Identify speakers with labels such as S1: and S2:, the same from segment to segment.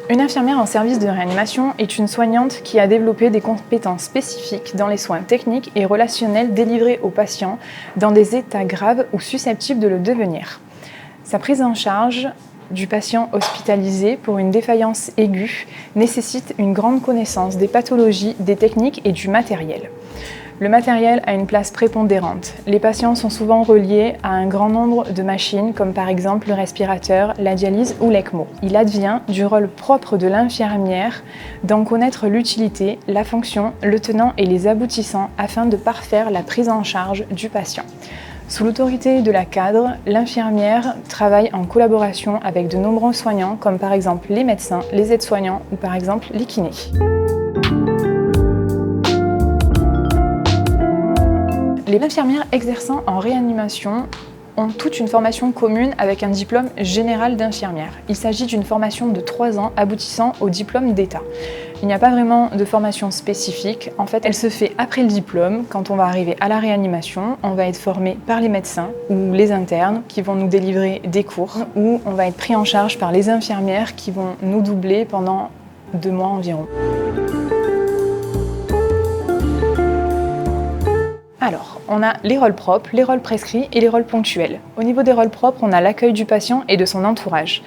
S1: Une infirmière en service de réanimation est une soignante qui a développé des compétences spécifiques dans les soins techniques et relationnels délivrés aux patients dans des états graves ou susceptibles de le devenir. Sa prise en charge du patient hospitalisé pour une défaillance aiguë nécessite une grande connaissance des pathologies, des techniques et du matériel. Le matériel a une place prépondérante. Les patients sont souvent reliés à un grand nombre de machines, comme par exemple le respirateur, la dialyse ou l'ECMO. Il advient du rôle propre de l'infirmière d'en connaître l'utilité, la fonction, le tenant et les aboutissants afin de parfaire la prise en charge du patient. Sous l'autorité de la cadre, l'infirmière travaille en collaboration avec de nombreux soignants, comme par exemple les médecins, les aides-soignants ou par exemple les kinés. Les infirmières exerçant en réanimation ont toute une formation commune avec un diplôme général d'infirmière. Il s'agit d'une formation de 3 ans aboutissant au diplôme d'État. Il n'y a pas vraiment de formation spécifique. En fait, elle se fait après le diplôme. Quand on va arriver à la réanimation, on va être formé par les médecins ou les internes qui vont nous délivrer des cours, ou on va être pris en charge par les infirmières qui vont nous doubler pendant 2 mois environ. Alors, on a les rôles propres, les rôles prescrits et les rôles ponctuels. Au niveau des rôles propres, on a l'accueil du patient et de son entourage.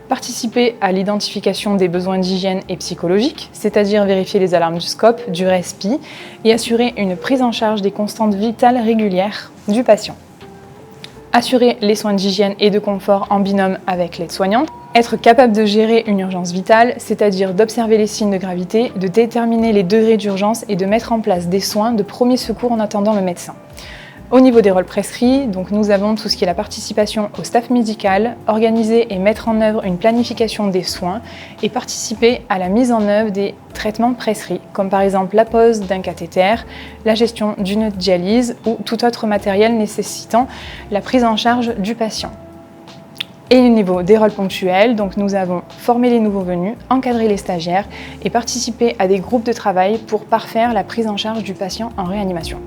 S1: Participer à l'identification des besoins d'hygiène et psychologiques, c'est-à-dire vérifier les alarmes du SCOP, du RESPI, et assurer une prise en charge des constantes vitales régulières du patient. Assurer les soins d'hygiène et de confort en binôme avec l'aide-soignante. Être capable de gérer une urgence vitale, c'est-à-dire d'observer les signes de gravité, de déterminer les degrés d'urgence et de mettre en place des soins de premier secours en attendant le médecin. Au niveau des rôles prescrits, donc nous avons tout ce qui est la participation au staff médical, organiser et mettre en œuvre une planification des soins et participer à la mise en œuvre des traitements prescrits, comme par exemple la pose d'un cathéter, la gestion d'une dialyse ou tout autre matériel nécessitant la prise en charge du patient. Et au niveau des rôles ponctuels, donc nous avons formé les nouveaux venus, encadré les stagiaires et participé à des groupes de travail pour parfaire la prise en charge du patient en réanimation.